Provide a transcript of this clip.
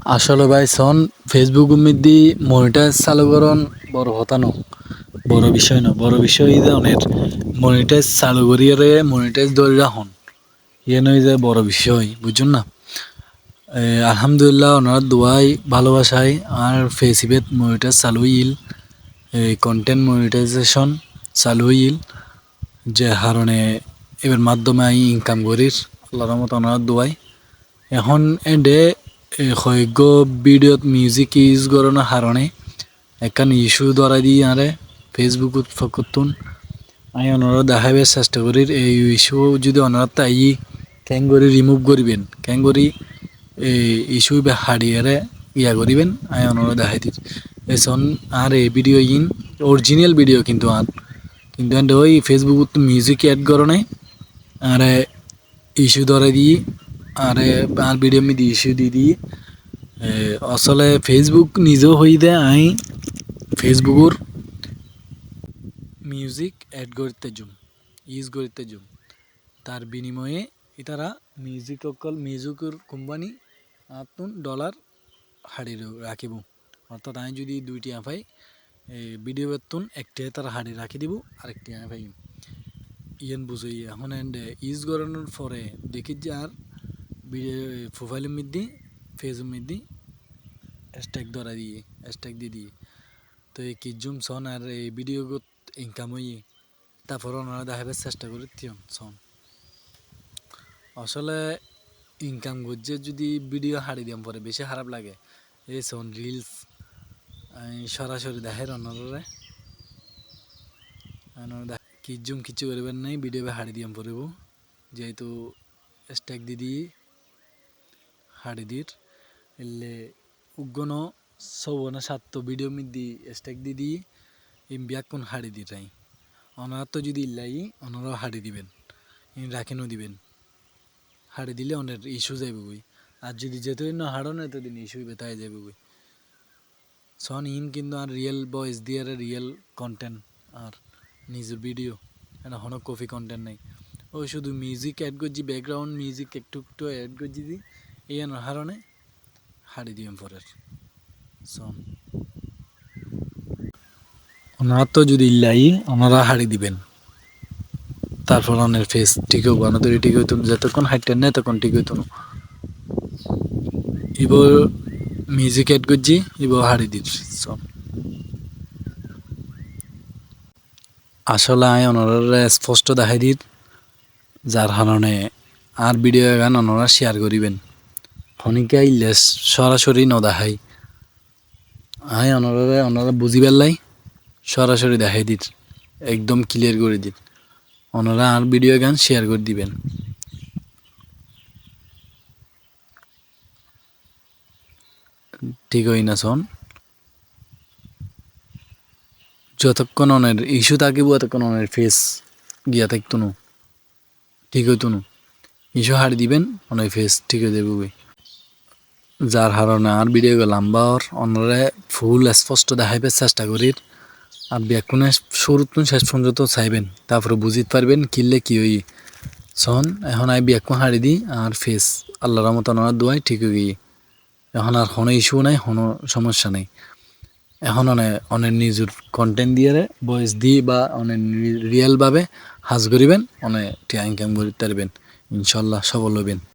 আসলে ভাই সন ফেসবুক মধ্যে মনিটাইজ চালু করন বড় কথা ন, বড় বিষয় না, বড় বিষয় এই ধরনের মনিটাইজ চালু করিয়ারে মনিটাইজ ধরে রাখুন ইয়ে নয় যে বড় বিষয় বুঝুন না। আলহামদুলিল্লাহ ওনার দোয়াই ভালোবাসায় আর ফেসিবেত মনিটাইজ চালু ইল, কন্টেন্ট মনিটাইজেশন চালু ইল, যে হারণে এবার মাধ্যমে আই ইনকাম করির আল্লাহর রহমত ওনার দোয়াই। এখন এডে হয়গ ভিডিওত মিউজিক ইউজ করানোর কারণে একখান ইস্যু ধরা দিয়ে আরে ফেসবুকত ফকতুন আমি ওনারা দেখাবার চেষ্টা করি এই ইস্যু যদি ওনারা তাই ক্যাং করে রিমুভ করিবেন, ক্যাং করি এই ইস্যু হারিয়ে ইয়া করিবেন আমি ওনারা দেখাই দিই এসন। আর এই ভিডিও ইন অরিজিনাল ভিডিও কিন্তু আর কিন্তু ওই ফেসবুকত মিউজিক অ্যাড করনে আর ইস্যু ধরে দিয়ে আর ভিডিও মধ্যে ইস্যু দিয়ে আসলে ফেসবুক নিজেও হই দে আই ফেসবুকের মিউজিক অ্যাড করতে জুম ইউজ করতে জুম তার বিনিময়ে ইতারা মিউজিকের কোম্পানি আতুন ডলার হাড়ি রাখিব। অর্থাৎ আমি যদি 2টি পাই ভিডিও বেতন একটি তারা হাড়ি রাখি দিব আরেকটি আমি পাই ইয়েন বুঝই। এখন ইউজ করানোর পরে দেখি যে আর প্রোফাইলের মধ্যে ফেসবুক মধ্যে হ্যাশট্যাগ ধরা দিয়ে হ্যাশট্যাগ দিয়ে তো এই কিজুম সন আর এই ভিডিও ইনকাম হই তারপর ওনারা দেখাবার চেষ্টা করি তিন সন। আসলে ইনকাম করছে যদি ভিডিও হারিয়ে দিয়াম পরে বেশি খারাপ লাগে এই সন রিলস সরাসরি দেখে ওনারা কিজুম কিছু করবেন নাই ভিডিও হারিয়ে দিয়াম পড়ব যেহেতু হ্যাশট্যাগ দিয়ে হাড়ি দির এলে উগ্গন সৌবনা সাত ভিডিও মধ্যে হ্যাশট্যাগ দিয়ে ব্যাক কোন হাড়ি দিটাই ওনারা তো যদি ইল্লাই ওনারাও হাড়ি দিবেন রাখেনও দিবেন হাড়ি দিলে অনেক ইস্যু যাইবে বই। আর যদি যেতদিন না হাড়ো না এতদিন ইস্যু বেতায় যাবে বই সন ইন কিন্তু আর রিয়েল ভয়েস দিয়ে রিয়েল কন্টেন্ট আর নিজের ভিডিও এটা হনো কপি কন্টেন্ট নাই ওই শুধু মিউজিক অ্যাড করছি ব্যাকগ্রাউন্ড মিউজিক একটু একটু অ্যাড করছি দি এই কারণে হাড়ি দিম পরের সন ওনারা তো যদি ইল্লাই ওনারা হাড়ি দিবেন তারপর অনের ফেস ঠিক হবো না তৈরি ঠিক হইতো যতক্ষণ হাইটেন না তখন ঠিক হইতো না ইব মিউজিক অ্যাড করছি ইব হাড়ি দিস সব। আসলে আমি ওনারা স্পষ্ট দেখাই দিই যার কারণে আর ভিডিও গান ওনারা শেয়ার করিবেন ফনিকা ইলেস সরাসরি ন দেখাই আই ওনারা বুঝি পেলাই সরাসরি দেখাই দিত একদম ক্লিয়ার করে দিত ওনারা আর ভিডিও গান শেয়ার করে দিবেন। ঠিক হই না শোন যতক্ষণ অনের ইস্যু থাকিব ততক্ষণ অনের ফেস গিয়া থাকতো না ঠিক হইতো না ইস্যু হারি দিবেন অনেক ফেস ঠিক হয়ে যাবে বই। যার কারণে আর ভিডিও লম্বা আর অনরে ফুল স্পষ্ট দেখাইবার চেষ্টা করির আর ব্যাকুনে শুরু শেষ পর্যন্ত চাইবেন তারপরে বুঝিতে পারবেন কিনলে কি হই সন। এখন আই ব্যাকুন হারি দিই আর ফেস আল্লাহর রহমত ওনার দোয়াই ঠিক হয়ে গিয়ে এখন আর কোনো ইস্যু নাই কোনো সমস্যা নেই। এখন অনেক নিজের কন্টেন্ট দিয়ে ভয়েস দিয়ে বা অনেক রিয়েলভাবে হাজ করিবেন অনেক টিয়া ইনকাম করতে পারবেন ইনশাল্লাহ সফল হবেন।